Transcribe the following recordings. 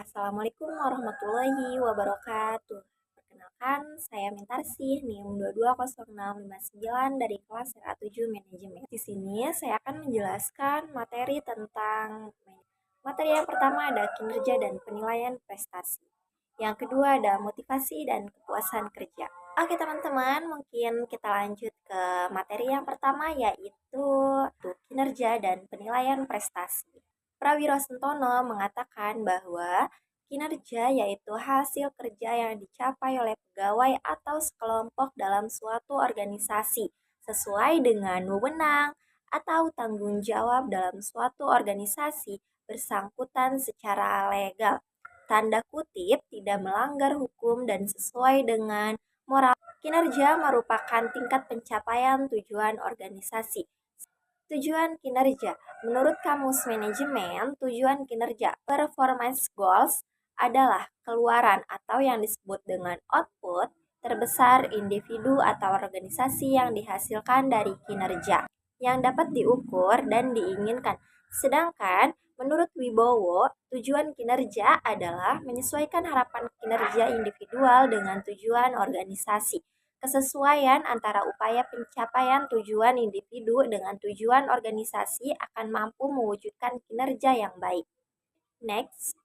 Assalamualaikum warahmatullahi wabarakatuh. Perkenalkan, saya Mintarsih, NIM 220659 dari kelas RA7 Manajemen. Di sini saya akan menjelaskan materi tentang materi yang pertama ada kinerja dan penilaian prestasi. Yang kedua ada motivasi dan kepuasan kerja. Oke teman-teman, mungkin kita lanjut ke materi yang pertama yaitu kinerja dan penilaian prestasi. Prawiro Sentono mengatakan bahwa kinerja yaitu hasil kerja yang dicapai oleh pegawai atau sekelompok dalam suatu organisasi sesuai dengan wewenang atau tanggung jawab dalam suatu organisasi bersangkutan secara legal. Tanda kutip tidak melanggar hukum dan sesuai dengan moral. Kinerja merupakan tingkat pencapaian tujuan organisasi. Tujuan kinerja. Menurut Kamus Manajemen, tujuan kinerja performance goals adalah keluaran atau yang disebut dengan output terbesar individu atau organisasi yang dihasilkan dari kinerja yang dapat diukur dan diinginkan. Sedangkan menurut Wibowo, tujuan kinerja adalah menyesuaikan harapan kinerja individual dengan tujuan organisasi. Kesesuaian antara upaya pencapaian tujuan individu dengan tujuan organisasi akan mampu mewujudkan kinerja yang baik. Next,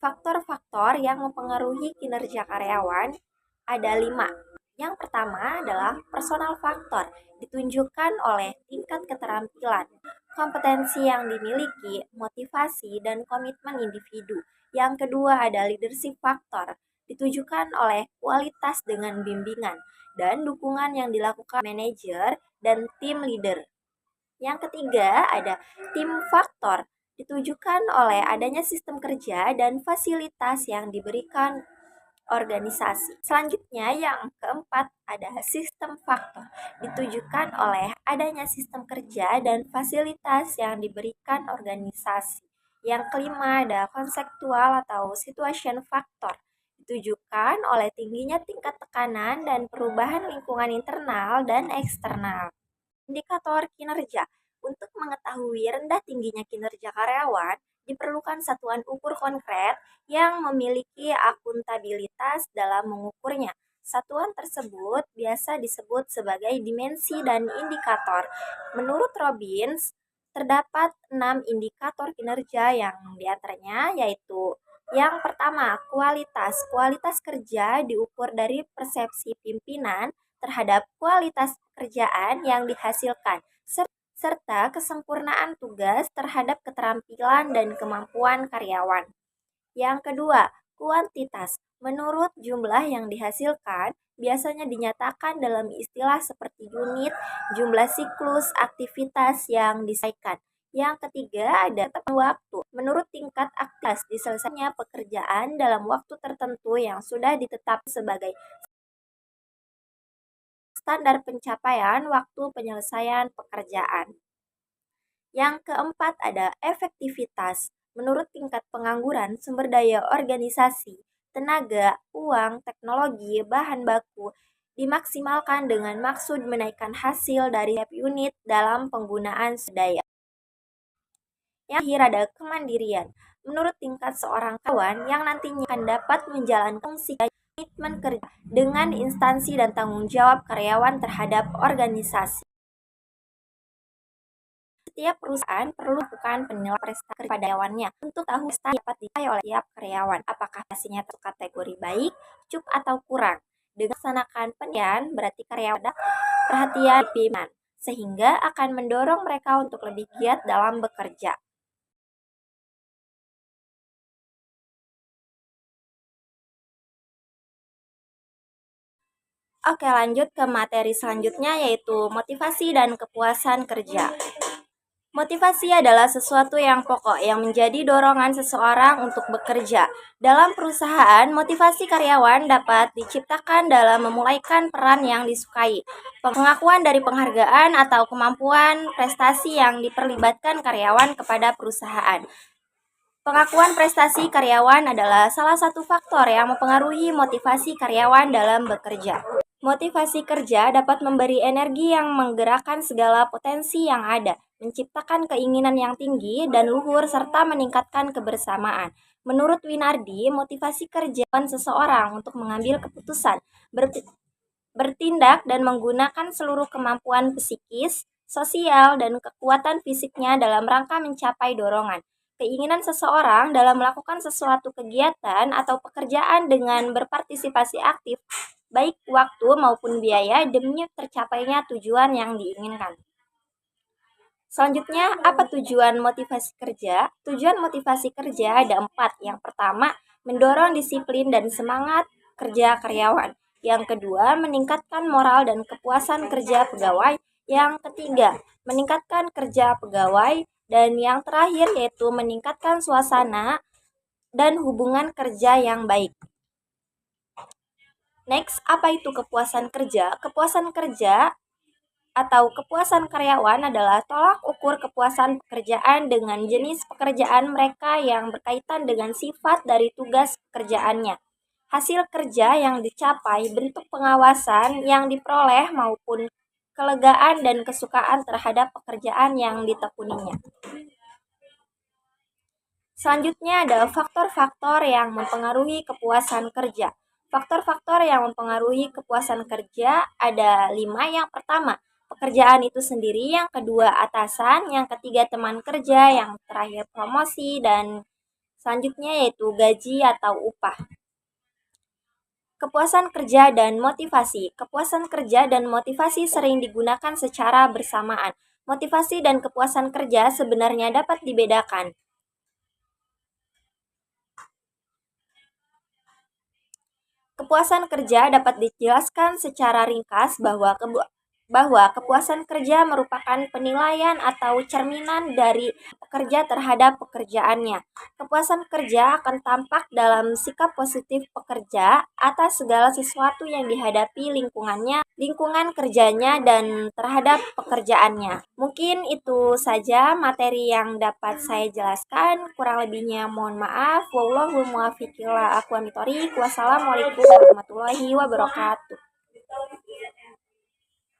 faktor-faktor yang mempengaruhi kinerja karyawan ada 5. Yang pertama adalah personal factor, ditunjukkan oleh tingkat keterampilan, kompetensi yang dimiliki, motivasi, dan komitmen individu. Yang kedua ada leadership factor, ditujukan oleh kualitas dengan bimbingan dan dukungan yang dilakukan manajer dan tim leader. Yang ketiga ada tim faktor, ditujukan oleh adanya sistem kerja dan fasilitas yang diberikan organisasi. Selanjutnya yang keempat ada sistem faktor, ditujukan oleh adanya sistem kerja dan fasilitas yang diberikan organisasi. Yang kelima ada konseptual atau situation factor, ditujukan oleh tingginya tingkat tekanan dan perubahan lingkungan internal dan eksternal. Indikator kinerja. Untuk mengetahui rendah tingginya kinerja karyawan, diperlukan satuan ukur konkret yang memiliki akuntabilitas dalam mengukurnya. Satuan tersebut biasa disebut sebagai dimensi dan indikator. Menurut Robbins, terdapat 6 indikator kinerja yang diantaranya yaitu yang pertama, kualitas. Kualitas kerja diukur dari persepsi pimpinan terhadap kualitas pekerjaan yang dihasilkan, serta kesempurnaan tugas terhadap keterampilan dan kemampuan karyawan. Yang kedua, kuantitas. Menurut jumlah yang dihasilkan, biasanya dinyatakan dalam istilah seperti unit, jumlah siklus, aktivitas yang diselesaikan. Yang ketiga ada waktu. Menurut tingkat aktivitas diselesaikannya pekerjaan dalam waktu tertentu yang sudah ditetapkan sebagai standar pencapaian waktu penyelesaian pekerjaan. Yang keempat ada efektivitas. Menurut tingkat pengangguran sumber daya organisasi, tenaga, uang, teknologi, bahan baku dimaksimalkan dengan maksud menaikkan hasil dari setiap unit dalam penggunaan daya. Yang terakhir ada kemandirian. Menurut tingkat seorang kawan yang nantinya akan dapat menjalankan fungsi komitmen kerja dengan instansi dan tanggung jawab karyawan terhadap organisasi. Setiap perusahaan perlu melakukan penilaian prestasi kepada karyawannya untuk tahu prestasi dapat dicapai oleh tiap karyawan. Apakah prestasinya termasuk kategori baik, cukup atau kurang. Dengan melaksanakan penilaian berarti karyawan dapat perhatian pimpinan, sehingga akan mendorong mereka untuk lebih giat dalam bekerja. Oke, lanjut ke materi selanjutnya yaitu motivasi dan kepuasan kerja. Motivasi adalah sesuatu yang pokok yang menjadi dorongan seseorang untuk bekerja. Dalam perusahaan, motivasi karyawan dapat diciptakan dalam memulaikan peran yang disukai, pengakuan dari penghargaan atau kemampuan prestasi yang diperlibatkan karyawan kepada perusahaan. Pengakuan prestasi karyawan adalah salah satu faktor yang mempengaruhi motivasi karyawan dalam bekerja. Motivasi kerja dapat memberi energi yang menggerakkan segala potensi yang ada, menciptakan keinginan yang tinggi dan luhur, serta meningkatkan kebersamaan. Menurut Winardi, motivasi kerja seseorang untuk mengambil keputusan, bertindak, dan menggunakan seluruh kemampuan psikis, sosial, dan kekuatan fisiknya dalam rangka mencapai dorongan. Keinginan seseorang dalam melakukan sesuatu kegiatan atau pekerjaan dengan berpartisipasi aktif, baik waktu maupun biaya, demi tercapainya tujuan yang diinginkan. Selanjutnya, apa tujuan motivasi kerja? Tujuan motivasi kerja ada 4. Yang pertama, mendorong disiplin dan semangat kerja karyawan. Yang kedua, meningkatkan moral dan kepuasan kerja pegawai. Yang ketiga, meningkatkan kerja pegawai. Dan yang terakhir yaitu meningkatkan suasana dan hubungan kerja yang baik. Next, apa itu kepuasan kerja? Kepuasan kerja atau kepuasan karyawan adalah tolak ukur kepuasan pekerjaan dengan jenis pekerjaan mereka yang berkaitan dengan sifat dari tugas pekerjaannya, hasil kerja yang dicapai, bentuk pengawasan yang diperoleh, maupun kelegaan dan kesukaan terhadap pekerjaan yang ditekuninya. Selanjutnya ada faktor-faktor yang mempengaruhi kepuasan kerja. Faktor-faktor yang mempengaruhi kepuasan kerja ada 5. Yang pertama, pekerjaan itu sendiri. Yang kedua, atasan. Yang ketiga, teman kerja. Yang terakhir, promosi. Dan selanjutnya yaitu gaji atau upah. Kepuasan kerja dan motivasi. Kepuasan kerja dan motivasi sering digunakan secara bersamaan. Motivasi dan kepuasan kerja sebenarnya dapat dibedakan. Kepuasan kerja dapat dijelaskan secara ringkas bahwa kepuasan kerja merupakan penilaian atau cerminan dari pekerja terhadap pekerjaannya. Kepuasan kerja akan tampak dalam sikap positif pekerja atas segala sesuatu yang dihadapi lingkungan kerjanya, dan terhadap pekerjaannya. Mungkin itu saja materi yang dapat saya jelaskan. Kurang lebihnya mohon maaf. Wallahul muwaffiq ila aqwamit thoriq. Wassalamualaikum warahmatullahi wabarakatuh.